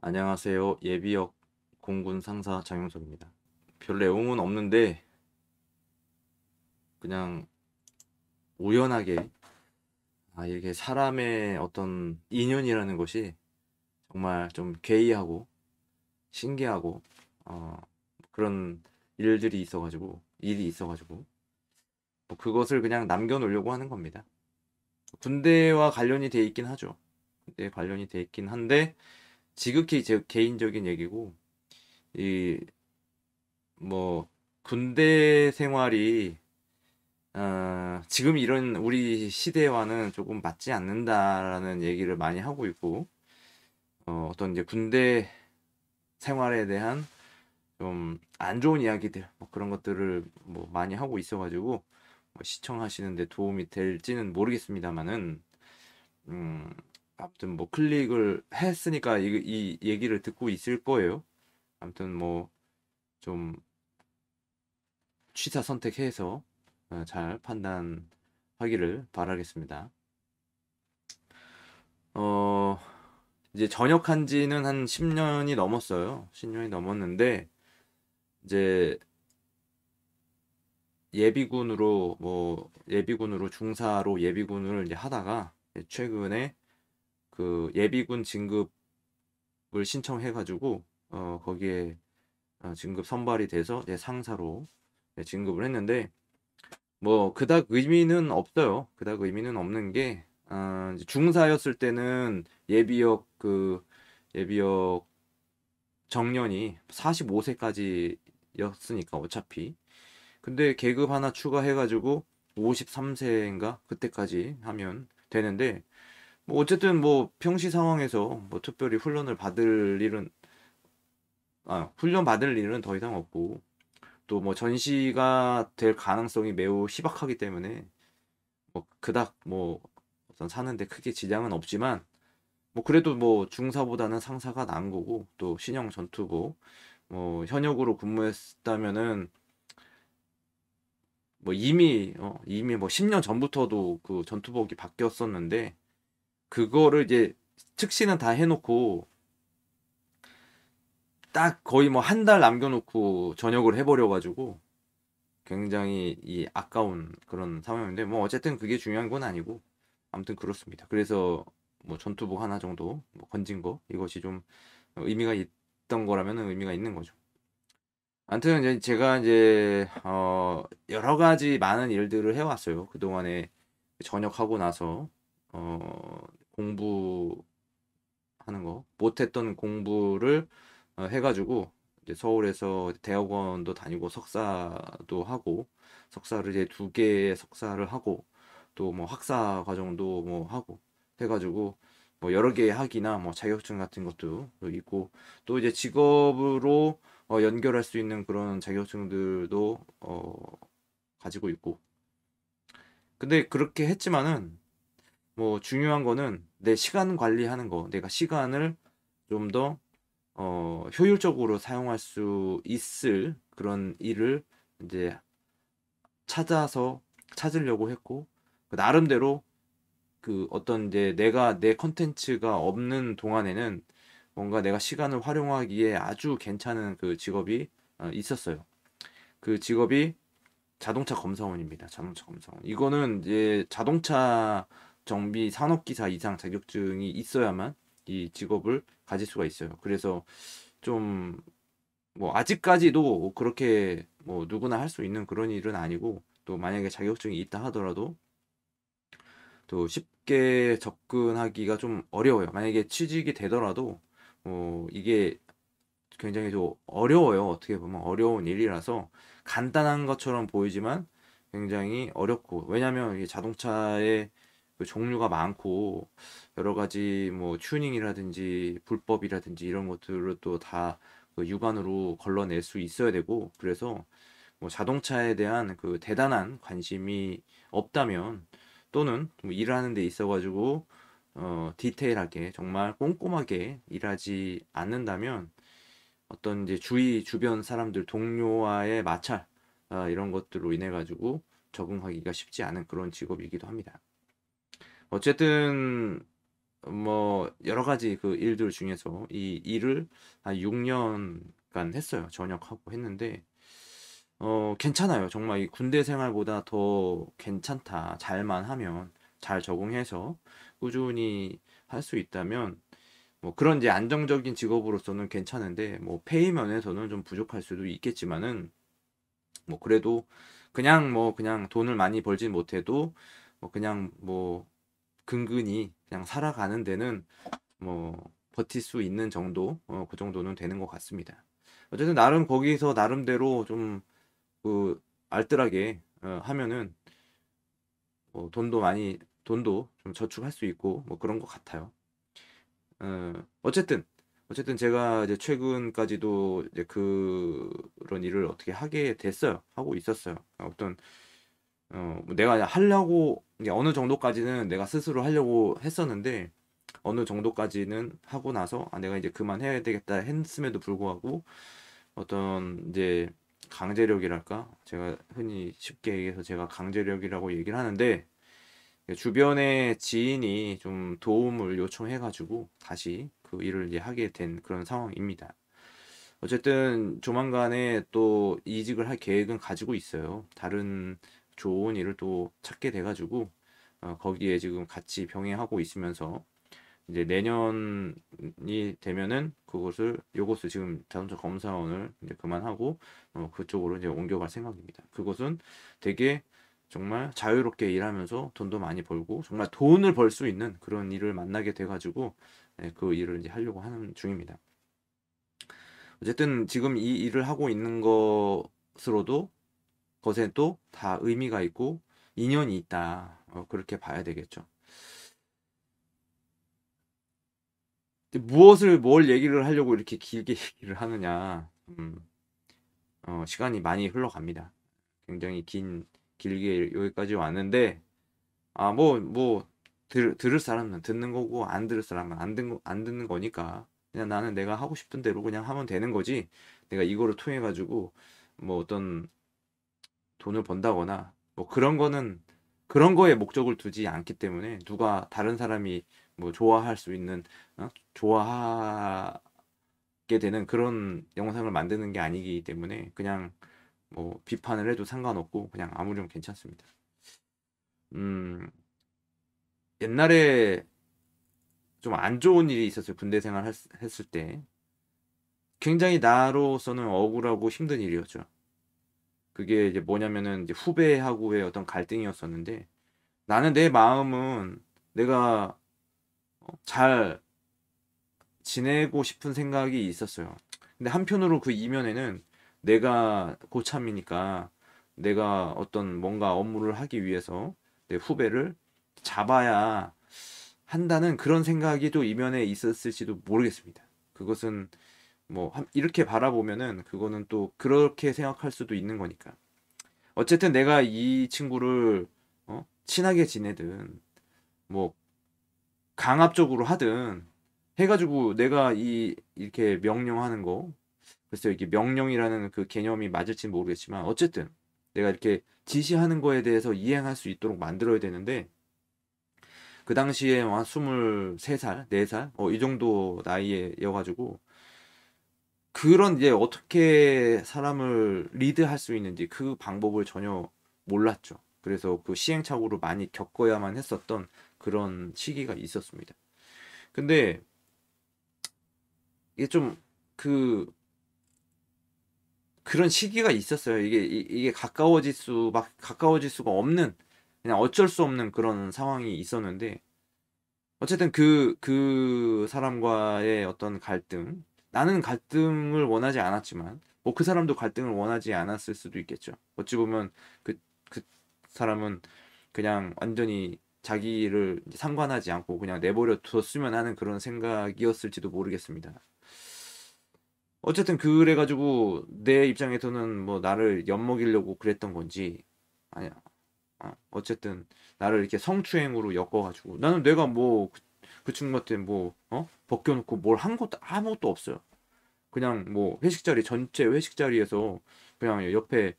안녕하세요. 예비역 공군 상사 장용석입니다. 별 내용은 없는데 그냥 우연하게 이게 사람의 어떤 인연이라는 것이 정말 좀 괴이하고 신기하고 그런 일이 있어가지고 뭐 그것을 그냥 남겨놓으려고 하는 겁니다. 군대와 관련이 돼 있긴 하죠. 군대에 관련이 돼 있긴 한데 지극히 제 개인적인 얘기고 이 뭐 군대 생활이 지금 이런 우리 시대와는 조금 맞지 않는다라는 얘기를 많이 하고 있고, 어떤 이제 군대 생활에 대한 좀 안 좋은 이야기들, 뭐 그런 것들을 뭐 많이 하고 있어가지고, 뭐 시청하시는데 도움이 될지는 모르겠습니다만은, 음, 아무튼 뭐 클릭을 했으니까 이 얘기를 듣고 있을 거예요. 아무튼 뭐 좀 취사 선택해서 잘 판단하기를 바라겠습니다. 어, 이제 전역한 지는 한 10년이 넘었어요. 10년이 넘었는데, 이제 예비군으로 중사로 예비군을 이제 하다가, 최근에 그 예비군 진급을 신청해가지고, 거기에 진급 선발이 돼서 이제 상사로 진급을 했는데, 뭐, 그닥 의미는 없어요. 그닥 의미는 없는 게, 이제 중사였을 때는 예비역 정년이 45세까지였으니까 어차피. 근데 계급 하나 추가해가지고 53세인가 그때까지 하면 되는데 뭐 어쨌든 뭐 평시 상황에서 뭐 특별히 훈련 받을 일은 더 이상 없고 또 뭐 전시가 될 가능성이 매우 희박하기 때문에 뭐 그닥 뭐 어떤 사는데 크게 지장은 없지만 뭐 그래도 뭐 중사보다는 상사가 나은 거고 또 신형 전투복 뭐 현역으로 근무했다면은 뭐 이미 뭐 10년 전부터도 그 전투복이 바뀌었었는데 그거를 이제 특시는 다 해놓고 딱 거의 뭐 한 달 남겨놓고 전역을 해버려가지고 굉장히 이 아까운 그런 상황인데 뭐 어쨌든 그게 중요한 건 아니고 아무튼 그렇습니다. 그래서 뭐 전투복 하나 정도 뭐 건진 거 이것이 좀 의미가 있던 거라면 의미가 있는 거죠. 아무튼 이제 제가 이제 여러 가지 많은 일들을 해왔어요. 그동안에 전역하고 나서 공부하는 거 못했던 공부를 해가지고 이제 서울에서 대학원도 다니고 석사도 하고 석사를 이제 두 개의 석사를 하고 또 뭐 학사 과정도 뭐 하고 해가지고 뭐 여러 개의 학위나 뭐 자격증 같은 것도 있고 또 이제 직업으로 연결할 수 있는 그런 자격증들도 가지고 있고 근데 그렇게 했지만은 뭐 중요한 거는 내 시간 관리하는 거 내가 시간을 좀 더 효율적으로 사용할 수 있을 그런 일을 이제 찾으려고 했고 그 나름대로 그 어떤 이제 내가 내 컨텐츠가 없는 동안에는 뭔가 내가 시간을 활용하기에 아주 괜찮은 그 직업이 있었어요. 그 직업이 자동차 검사원입니다. 자동차 검사원. 이거는 이제 자동차 정비 산업기사 이상 자격증이 있어야만 이 직업을 가질 수가 있어요. 그래서 좀 뭐 아직까지도 그렇게 뭐 누구나 할 수 있는 그런 일은 아니고 또 만약에 자격증이 있다 하더라도 또 쉽게 접근하기가 좀 어려워요. 만약에 취직이 되더라도 이게 굉장히 좀 어려워요. 어떻게 보면 어려운 일이라서 간단한 것처럼 보이지만 굉장히 어렵고 왜냐면 이게 자동차의 그 종류가 많고 여러 가지 뭐 튜닝이라든지 불법이라든지 이런 것들을 또다 그 육안으로 걸러낼 수 있어야 되고 그래서 뭐 자동차에 대한 그 대단한 관심이 없다면 또는 뭐 일하는 데 있어가지고 디테일하게 정말 꼼꼼하게 일하지 않는다면 어떤 이제 주변 사람들 동료와의 마찰 이런 것들로 인해 가지고 적응하기가 쉽지 않은 그런 직업이기도 합니다. 어쨌든 뭐 여러 가지 그 일들 중에서 이 일을 한 6년간 했어요. 전역하고 했는데 괜찮아요. 정말 이 군대 생활보다 더 괜찮다. 잘만 하면 잘 적응해서 꾸준히 할 수 있다면 뭐 그런 이제 안정적인 직업으로서는 괜찮은데 뭐 페이 면에서는 좀 부족할 수도 있겠지만은 뭐 그래도 그냥 뭐 그냥 돈을 많이 벌진 못해도 뭐 그냥 뭐 근근히 그냥 살아가는 데는 뭐 버틸 수 있는 정도 그 정도는 되는 것 같습니다. 어쨌든 나름 거기서 나름대로 좀 그 알뜰하게 하면은 뭐 돈도 좀 저축할 수 있고 뭐 그런 것 같아요. 어, 어쨌든 어쨌든 제가 이제 최근까지도 이제 그런 일을 어떻게 하게 됐어요. 하고 있었어요. 어떤 뭐 내가 하려고 이제 어느 정도까지는 내가 스스로 하려고 했었는데 어느 정도까지는 하고 나서 내가 이제 그만해야 되겠다 했음에도 불구하고 어떤 이제 강제력이랄까? 제가 흔히 쉽게 얘기해서 제가 강제력이라고 얘기를 하는데 주변의 지인이 좀 도움을 요청해가지고 다시 그 일을 이제 하게 된 그런 상황입니다. 어쨌든 조만간에 또 이직을 할 계획은 가지고 있어요. 다른 좋은 일을 또 찾게 돼가지고 거기에 지금 같이 병행하고 있으면서 이제 내년이 되면은 요것을 지금 자동차 검사원을 이제 그만하고 그쪽으로 이제 옮겨갈 생각입니다. 그곳은 되게 정말 자유롭게 일하면서 돈도 많이 벌고 정말 돈을 벌 수 있는 그런 일을 만나게 돼가지고 그 일을 이제 하려고 하는 중입니다. 어쨌든 지금 이 일을 하고 있는 것으로도 것에 또 다 의미가 있고 인연이 있다. 그렇게 봐야 되겠죠. 근데 뭘 얘기를 하려고 이렇게 길게 얘기를 하느냐. 시간이 많이 흘러갑니다. 굉장히 길게 여기까지 왔는데, 들을 사람은 듣는 거고, 안 들을 사람은 안 듣는 거니까, 그냥 나는 내가 하고 싶은 대로 그냥 하면 되는 거지, 내가 이거를 통해가지고, 뭐 어떤 돈을 번다거나, 뭐 그런 거에 목적을 두지 않기 때문에, 누가 다른 사람이 뭐 좋아할 수 있는, 좋아하게 되는 그런 영상을 만드는 게 아니기 때문에, 그냥 뭐 비판을 해도 상관없고 그냥 아무렴 괜찮습니다. 음, 옛날에 좀 안 좋은 일이 있었어요. 군대 생활 했을 때. 굉장히 나로서는 억울하고 힘든 일이었죠. 그게 이제 뭐냐면은 이제 후배하고의 어떤 갈등이었었는데 나는 내 마음은 내가 잘 지내고 싶은 생각이 있었어요. 근데 한편으로 그 이면에는 내가 고참이니까 내가 어떤 뭔가 업무를 하기 위해서 내 후배를 잡아야 한다는 그런 생각이 또 이면에 있었을지도 모르겠습니다. 그것은 뭐 이렇게 바라보면은 그거는 또 그렇게 생각할 수도 있는 거니까. 어쨌든 내가 이 친구를 친하게 지내든 뭐 강압적으로 하든 해가지고 내가 이렇게 명령하는 거 글쎄요 이게 명령이라는 그 개념이 맞을지 모르겠지만 어쨌든 내가 이렇게 지시하는 거에 대해서 이행할 수 있도록 만들어야 되는데 그 당시에 한 23살, 4살 이 정도 나이에여가지고 그런 이제 어떻게 사람을 리드할 수 있는지 그 방법을 전혀 몰랐죠. 그래서 그 시행착오를 많이 겪어야만 했었던 그런 시기가 있었습니다. 근데 이게 좀 그 그런 시기가 있었어요. 이게 가까워질 수가 없는 그냥 어쩔 수 없는 그런 상황이 있었는데 어쨌든 그 사람과의 어떤 갈등 나는 갈등을 원하지 않았지만 뭐 그 사람도 갈등을 원하지 않았을 수도 있겠죠. 어찌 보면 그 사람은 그냥 완전히 자기를 상관하지 않고 그냥 내버려 뒀으면 하는 그런 생각이었을지도 모르겠습니다. 어쨌든 그래가지고 내 입장에서는 뭐 나를 엿먹이려고 그랬던 건지 아니야. 어쨌든 나를 이렇게 성추행으로 엮어가지고 나는 내가 뭐 그 친구한테 뭐 벗겨놓고 뭘 한 것도 아무것도 없어요. 그냥 뭐 전체 회식 자리에서 그냥 옆에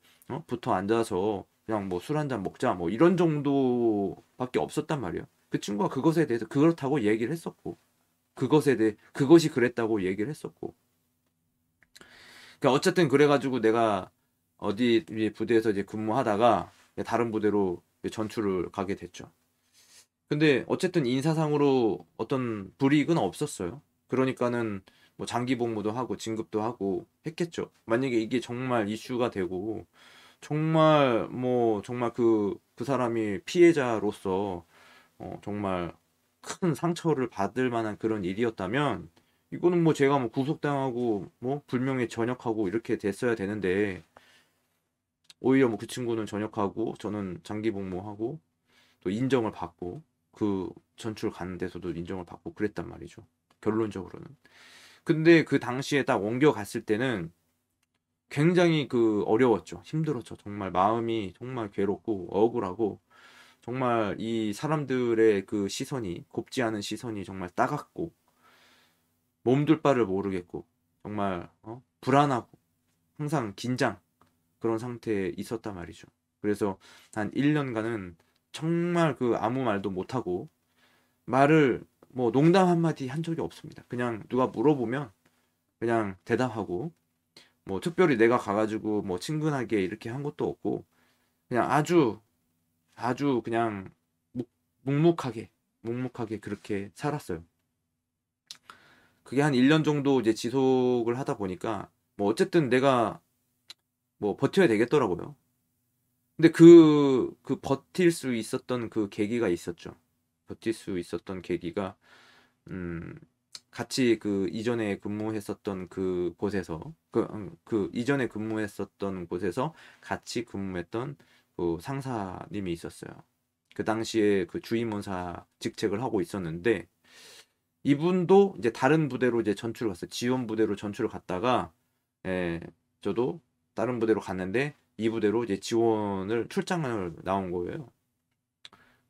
붙어 앉아서 그냥 뭐 술 한잔 먹자 뭐 이런 정도밖에 없었단 말이에요. 그 친구가 그것에 대해서 그렇다고 얘기를 했었고, 그것에 대해 그것이 그랬다고 얘기를 했었고. 그러니까 어쨌든 그래가지고 내가 어디 부대에서 이제 근무하다가 다른 부대로 전출을 가게 됐죠. 근데 어쨌든 인사상으로 어떤 불이익은 없었어요. 그러니까는 뭐 장기 복무도 하고 진급도 하고 했겠죠. 만약에 이게 정말 이슈가 되고 정말 뭐 정말 그 사람이 피해자로서 정말 큰 상처를 받을 만한 그런 일이었다면 이거는 뭐 제가 뭐 구속당하고 뭐 불명예 전역하고 이렇게 됐어야 되는데 오히려 뭐 그 친구는 전역하고 저는 장기 복무하고 또 인정을 받고 그 전출 가는 데서도 인정을 받고 그랬단 말이죠. 결론적으로는. 근데 그 당시에 딱 옮겨갔을 때는 굉장히 어려웠죠. 힘들었죠. 정말 마음이 정말 괴롭고 억울하고 정말 이 사람들의 그 시선이 곱지 않은 시선이 정말 따갑고 몸둘 바를 모르겠고 정말 불안하고 항상 긴장 그런 상태에 있었단 말이죠. 그래서 한 1년간은 정말 아무 말도 못하고 말을 뭐 농담 한마디 한 적이 없습니다. 그냥 누가 물어보면 그냥 대답하고 뭐 특별히 내가 가가지고 뭐 친근하게 이렇게 한 것도 없고 그냥 아주 그냥 묵묵하게 그렇게 살았어요. 그게 한 1년 정도 이제 지속을 하다 보니까 뭐 어쨌든 내가 뭐 버텨야 되겠더라고요. 근데 버틸 수 있었던 그 계기가 있었죠. 버틸 수 있었던 계기가 음 같이 이전에 근무했었던 그곳에서 이전에 근무했었던 곳에서 같이 근무했던 그 상사님이 있었어요. 그 당시에 그 주임원사 직책을 하고 있었는데 이분도 이제 다른 부대로 이제 전출을 갔어요. 지원 부대로 전출을 갔다가 예, 저도 다른 부대로 갔는데 이 부대로 이제 지원을 출장을 나온 거예요.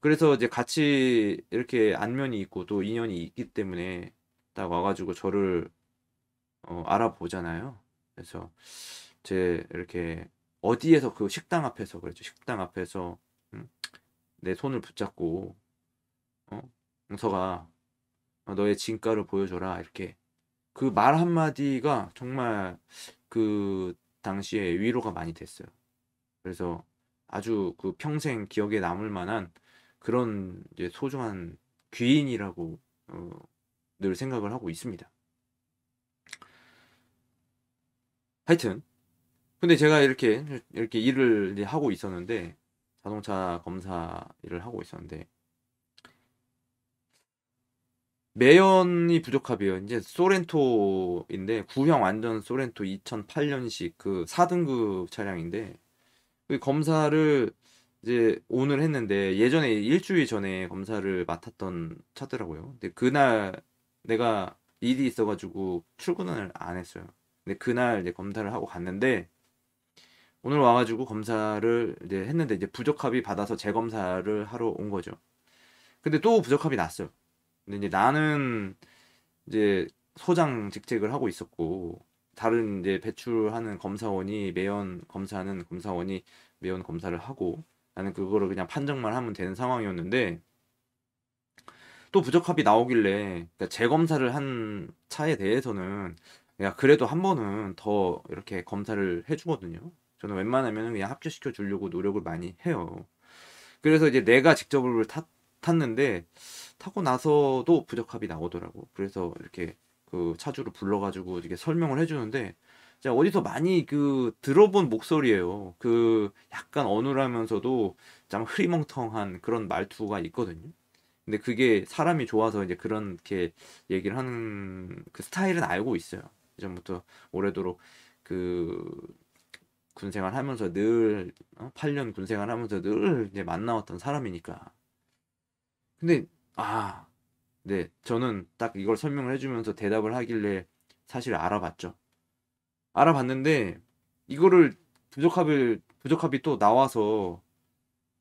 그래서 이제 같이 이렇게 안면이 있고 또 인연이 있기 때문에 딱 와가지고 저를 알아보잖아요. 그래서 제 이렇게 어디에서 그 식당 앞에서 그랬죠. 식당 앞에서 음, 내 손을 붙잡고 용서가 너의 진가를 보여줘라 이렇게 그 말 한마디가 정말 그 당시에 위로가 많이 됐어요. 그래서 아주 평생 기억에 남을 만한 그런 이제 소중한 귀인이라고 늘 생각을 하고 있습니다. 하여튼 근데 제가 이렇게 일을 이제 하고 있었는데 자동차 검사 일을 하고 있었는데 매연이 부적합이에요. 이제 소렌토인데 구형 완전 소렌토 2008년식 그 4등급 차량인데 그 검사를 이제 오늘 했는데 예전에 일주일 전에 검사를 맡았던 차더라고요. 근데 그날 내가 일이 있어가지고 출근을 안 했어요. 근데 그날 이제 검사를 하고 갔는데 오늘 와가지고 검사를 이제 했는데 이제 부적합이 받아서 재검사를 하러 온 거죠. 근데 또 부적합이 났어요. 근데 이제 나는 이제 소장 직책을 하고 있었고 다른 이제 배출하는 검사원이 매연 검사하는 검사원이 매연 검사를 하고 나는 그거를 그냥 판정만 하면 되는 상황이었는데 또 부적합이 나오길래 그러니까 재검사를 한 차에 대해서는 야 그래도 한 번은 더 이렇게 검사를 해주거든요. 저는 웬만하면 그냥 합격시켜 주려고 노력을 많이 해요. 그래서 이제 내가 직접을 탔는데 타고 나서도 부적합이 나오더라고. 그래서 이렇게 차주를 불러가지고 이렇게 설명을 해주는데 제가 어디서 많이 들어본 목소리예요. 약간 어눌하면서도 좀 흐리멍텅한 그런 말투가 있거든요. 근데 그게 사람이 좋아서 이제 그렇게 얘기를 하는 그 스타일은 알고 있어요. 예전부터 오래도록 그 군생활 하면서 늘 8년 군생활 하면서 늘 이제 만나왔던 사람이니까. 근데 네, 저는 딱 이걸 설명을 해주면서 대답을 하길래 사실 알아봤죠. 알아봤는데 이거를 부적합이 또 나와서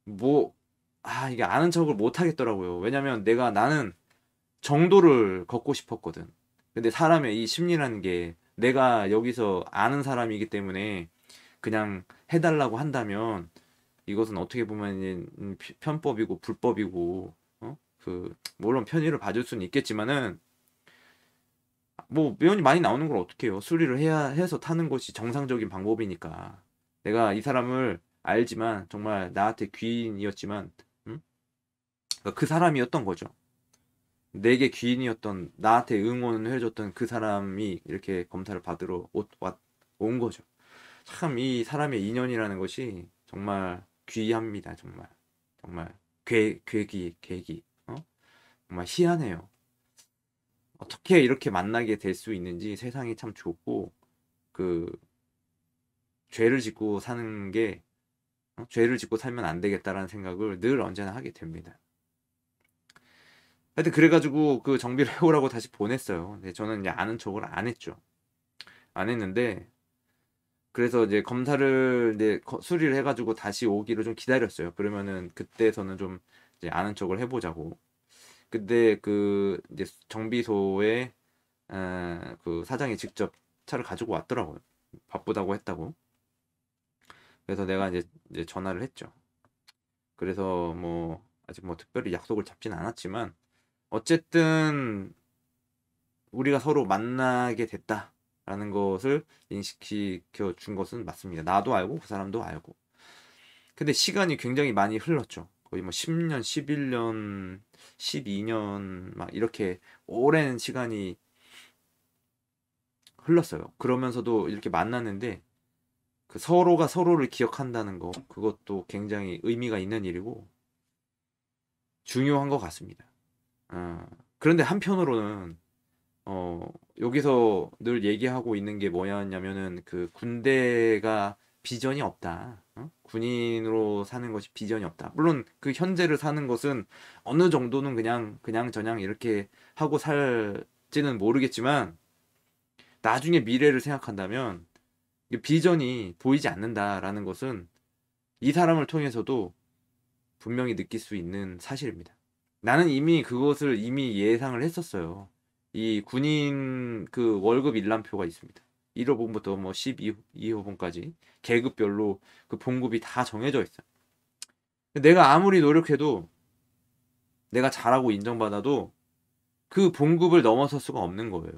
뭐 이게 아는 척을 못 하겠더라고요. 왜냐면 나는 정도를 걷고 싶었거든. 근데 사람의 이 심리라는 게 내가 여기서 아는 사람이기 때문에 그냥 해달라고 한다면 이것은 어떻게 보면 편법이고 불법이고 물론 편의를 봐줄 수는 있겠지만은 뭐 매연이 많이 나오는 걸 어떻게 해요? 수리를 해서 타는 것이 정상적인 방법이니까. 내가 이 사람을 알지만 정말 나한테 귀인이었지만 음? 그러니까 그 사람이었던 거죠. 내게 귀인이었던 나한테 응원을 해줬던 그 사람이 이렇게 검사를 받으러 온 거죠. 참 이 사람의 인연이라는 것이 정말 귀합니다. 정말 정말 괴기 정말 희한해요. 어떻게 이렇게 만나게 될 수 있는지 세상이 참 좋고 그 죄를 짓고 사는 게 죄를 짓고 살면 안 되겠다라는 생각을 늘 언제나 하게 됩니다. 하여튼 그래가지고 그 정비를 해오라고 다시 보냈어요. 근데 저는 이제 아는 척을 안 했죠. 안 했는데 그래서 이제 검사를 이제 수리를 해가지고 다시 오기를 좀 기다렸어요. 그러면은 그때서는 좀 이제 아는 척을 해보자고. 근데 그 이제 정비소에 그 사장이 직접 차를 가지고 왔더라고요. 바쁘다고 했다고. 그래서 내가 이제 전화를 했죠. 그래서 뭐 아직 뭐 특별히 약속을 잡진 않았지만 어쨌든 우리가 서로 만나게 됐다라는 것을 인식시켜 준 것은 맞습니다. 나도 알고 그 사람도 알고. 근데 시간이 굉장히 많이 흘렀죠. 거의 뭐 10년, 11년, 12년 막 이렇게 오랜 시간이 흘렀어요. 그러면서도 이렇게 만났는데 그 서로가 서로를 기억한다는 거 그것도 굉장히 의미가 있는 일이고 중요한 것 같습니다. 어, 그런데 한편으로는 어, 여기서 늘 얘기하고 있는 게 뭐였냐면은 그 군대가 비전이 없다. 군인으로 사는 것이 비전이 없다. 물론 그 현재를 사는 것은 어느 정도는 그냥 저냥 이렇게 하고 살지는 모르겠지만 나중에 미래를 생각한다면 비전이 보이지 않는다라는 것은 이 사람을 통해서도 분명히 느낄 수 있는 사실입니다. 나는 이미 그것을 이미 예상을 했었어요. 이 군인 그 월급 일람표가 있습니다. 1호봉부터 뭐 12호봉까지 계급별로 그 봉급이 다 정해져 있어요. 내가 아무리 노력해도 내가 잘하고 인정받아도 그 봉급을 넘어설 수가 없는 거예요.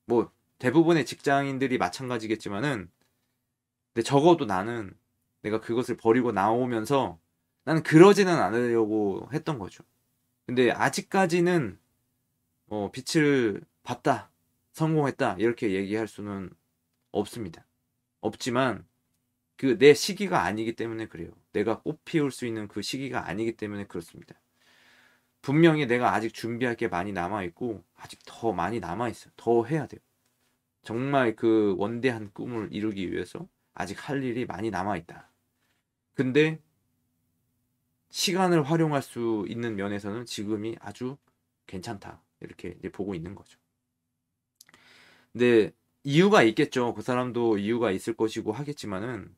뭐 대부분의 직장인들이 마찬가지겠지만은 근데 적어도 나는 내가 그것을 버리고 나오면서 나는 그러지는 않으려고 했던 거죠. 근데 아직까지는 빛을 봤다, 성공했다 이렇게 얘기할 수는 없습니다. 없지만 그 내 시기가 아니기 때문에 그래요. 내가 꽃 피울 수 있는 그 시기가 아니기 때문에 그렇습니다. 분명히 내가 아직 준비할 게 많이 남아 있고 아직 더 많이 남아 있어요. 더 해야 돼요. 정말 그 원대한 꿈을 이루기 위해서 아직 할 일이 많이 남아 있다. 근데 시간을 활용할 수 있는 면에서는 지금이 아주 괜찮다. 이렇게 이제 보고 있는 거죠. 근데 이유가 있겠죠. 그 사람도 이유가 있을 것이고 하겠지만은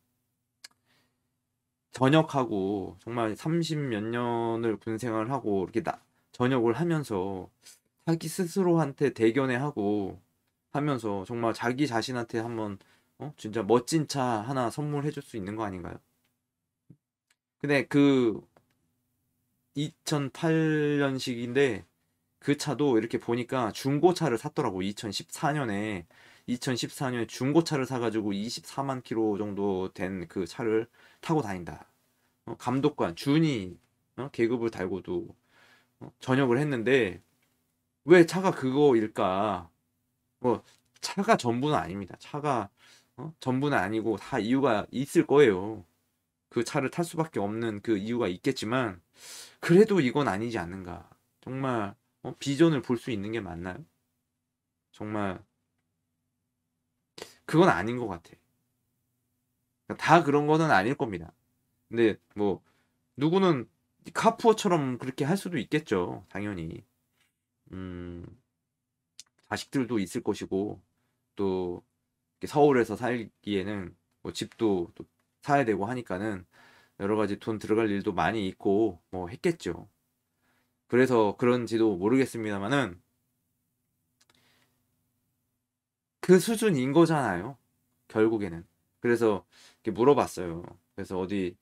전역하고 정말 30 몇 년을 군 생활을 하고 이렇게 전역을 하면서 자기 스스로한테 대견해 하고 하면서 정말 자기 자신한테 한번 진짜 멋진 차 하나 선물해 줄 수 있는 거 아닌가요? 근데 그 2008년식인데 그 차도 이렇게 보니까 중고차를 샀더라고. 2014년에 2014년에 중고차를 사가지고 24만 킬로 정도 된 그 차를 타고 다닌다. 감독관 준이 계급을 달고도 전역을 했는데 왜 차가 그거일까? 뭐 차가 전부는 아닙니다. 차가 전부는 아니고 다 이유가 있을 거예요. 그 차를 탈 수밖에 없는 그 이유가 있겠지만 그래도 이건 아니지 않는가. 정말 비전을 볼 수 있는 게 맞나요? 정말 그건 아닌 것 같아. 그러니까 다 그런 거는 아닐 겁니다. 근데 뭐 누구는 카푸어처럼 그렇게 할 수도 있겠죠. 당연히. 음, 자식들도 있을 것이고 또 이렇게 서울에서 살기에는 뭐 집도 또 사야 되고 하니까는 여러 가지 돈 들어갈 일도 많이 있고 뭐 했겠죠. 그래서 그런지도 모르겠습니다만은 그 수준인 거잖아요. 결국에는. 그래서 이렇게 물어봤어요. 그래서 어디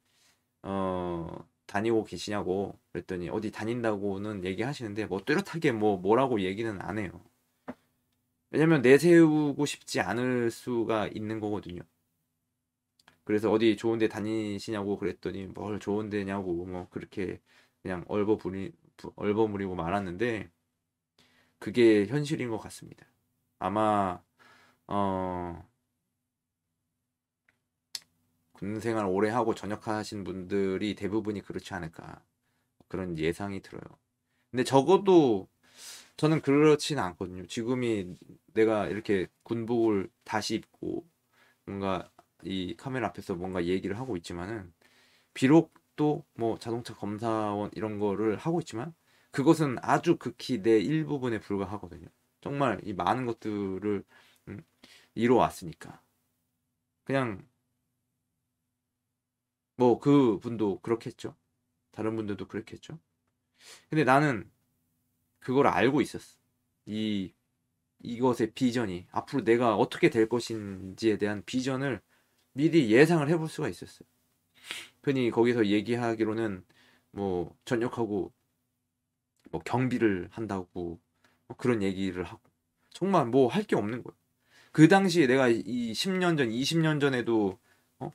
어 다니고 계시냐고 그랬더니 어디 다닌다고는 얘기하시는데 뭐 뚜렷하게 뭐라고 얘기는 안 해요. 왜냐면 내세우고 싶지 않을 수가 있는 거거든요. 그래서 어디 좋은 데 다니시냐고 그랬더니 뭘 좋은 데냐고 뭐 그렇게 그냥 얼버무리고 말았는데 그게 현실인 것 같습니다. 아마 어, 군 생활 오래 하고 전역하신 분들이 대부분이 그렇지 않을까 그런 예상이 들어요. 근데 적어도 저는 그렇지는 않거든요. 지금이 내가 이렇게 군복을 다시 입고 뭔가 이 카메라 앞에서 뭔가 얘기를 하고 있지만은 비록 또 뭐 자동차 검사원 이런 거를 하고 있지만 그것은 아주 극히 내 일부분에 불과하거든요. 정말 이 많은 것들을 음, 이뤄왔으니까 그냥 뭐 그분도 그렇겠죠. 다른 분들도 그렇겠죠. 근데 나는 그걸 알고 있었어. 이 이것의 비전이 앞으로 내가 어떻게 될 것인지에 대한 비전을 미리 예상을 해볼 수가 있었어요. 흔히 거기서 얘기하기로는 뭐 전역하고 뭐 경비를 한다고 그런 얘기를 하고 정말 뭐 할 게 없는 거예요. 그 당시에 내가 이 10년 전, 20년 전에도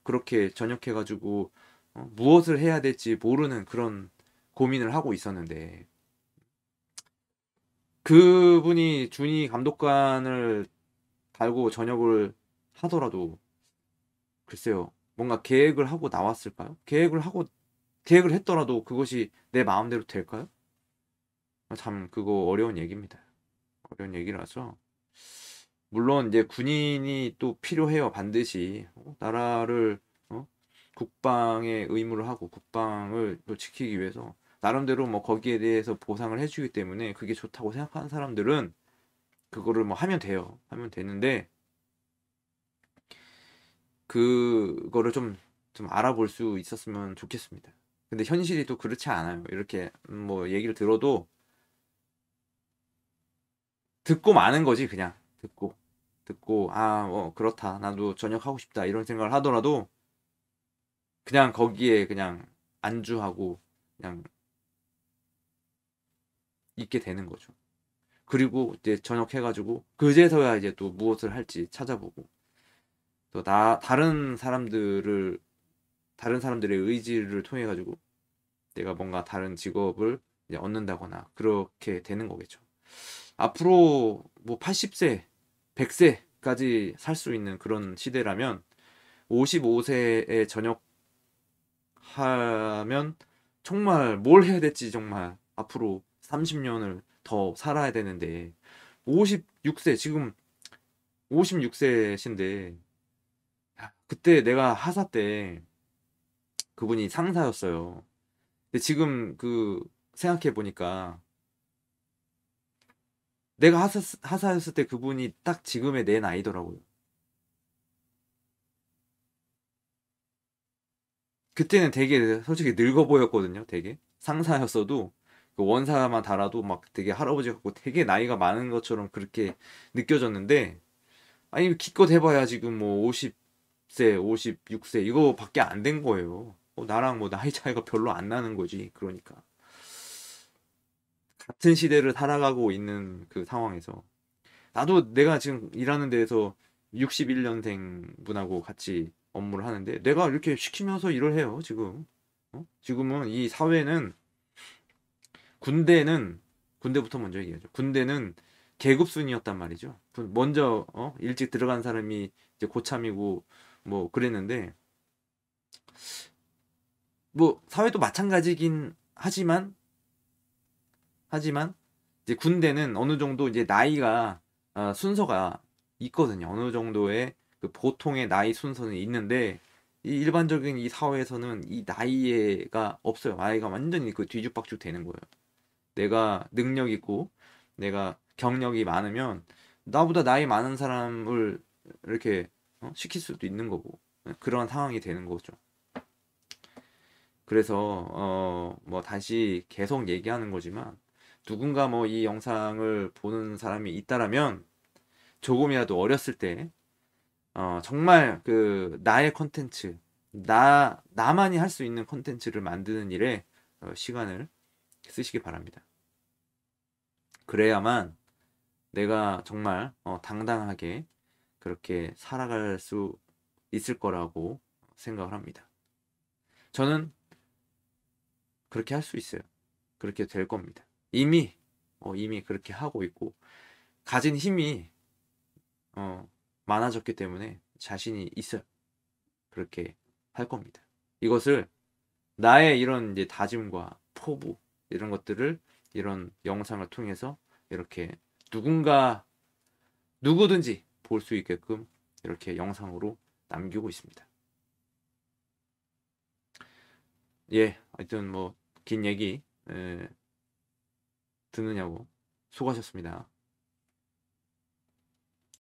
그렇게 전역해가지고 무엇을 해야 될지 모르는 그런 고민을 하고 있었는데 그분이 준이 감독관을 달고 전역을 하더라도 글쎄요 뭔가 계획을 하고 나왔을까요? 계획을 했더라도 그것이 내 마음대로 될까요? 참 그거 어려운 얘기입니다. 어려운 얘기라서 물론 이제 군인이 또 필요해요. 반드시 나라를 국방의 의무를 하고 국방을 또 지키기 위해서 나름대로 뭐 거기에 대해서 보상을 해주기 때문에 그게 좋다고 생각하는 사람들은 그거를 뭐 하면 돼요. 하면 되는데 그거를 좀 알아볼 수 있었으면 좋겠습니다. 근데 현실이 또 그렇지 않아요. 이렇게 뭐 얘기를 들어도 듣고 마는 거지 그냥 듣고 그렇다 나도 전역하고 싶다 이런 생각을 하더라도 그냥 거기에 그냥 안주하고 그냥 있게 되는 거죠. 그리고 이제 전역해가지고 그제서야 이제 또 무엇을 할지 찾아보고 또 다른 사람들의 의지를 통해 가지고 내가 뭔가 다른 직업을 이제 얻는다거나 그렇게 되는 거겠죠. 앞으로 뭐 80세, 100세까지 살 수 있는 그런 시대라면 55세에 전역하면 정말 뭘 해야 될지 정말 앞으로 30년을 더 살아야 되는데 56세 지금 56세신데 그때 내가 하사 때 그분이 상사였어요. 근데 지금 생각해 보니까 내가 하사였을 때 그분이 딱 지금의 내 나이더라고요. 그때는 되게 솔직히 늙어 보였거든요. 되게 상사였어도 그 원사만 달아도 막 되게 할아버지 같고 되게 나이가 많은 것처럼 그렇게 느껴졌는데 아니 기껏 해봐야 지금 뭐 50세, 56세 이거밖에 안 된 거예요. 나랑 뭐 나이 차이가 별로 안 나는 거지. 그러니까 같은 시대를 살아가고 있는 그 상황에서 나도 내가 지금 일하는 데에서 61년생 분하고 같이 업무를 하는데 내가 이렇게 시키면서 일을 해요, 지금. 지금은 이 사회는 군대는 군대부터 먼저 얘기하죠. 군대는 계급 순이었단 말이죠. 먼저 일찍 들어간 사람이 이제 고참이고 뭐 그랬는데 뭐 사회도 마찬가지긴 하지만 이제 군대는 어느 정도 이제 나이가 순서가 있거든요. 어느 정도의 그 보통의 나이 순서는 있는데 이 일반적인 이 사회에서는 이 나이가 없어요. 나이가 완전히 그 뒤죽박죽 되는 거예요. 내가 능력 있고 내가 경력이 많으면 나보다 나이 많은 사람을 이렇게 시킬 수도 있는 거고 그런 상황이 되는 거죠. 그래서 뭐 다시 계속 얘기하는 거지만 누군가 뭐 이 영상을 보는 사람이 있다라면 조금이라도 어렸을 때 정말 그 나의 컨텐츠 나만이 할 수 있는 컨텐츠를 만드는 일에 시간을 쓰시기 바랍니다. 그래야만 내가 정말 당당하게 그렇게 살아갈 수 있을 거라고 생각을 합니다. 저는 그렇게 할 수 있어요. 그렇게 될 겁니다. 이미 그렇게 하고 있고 가진 힘이 많아졌기 때문에 자신이 있어요. 그렇게 할 겁니다. 이것을 나의 이런 이제 다짐과 포부 이런 것들을 이런 영상을 통해서 이렇게 누구든지 볼 수 있게끔 이렇게 영상으로 남기고 있습니다. 예, 하여튼 뭐 긴 얘기 듣느냐고 수고하셨습니다.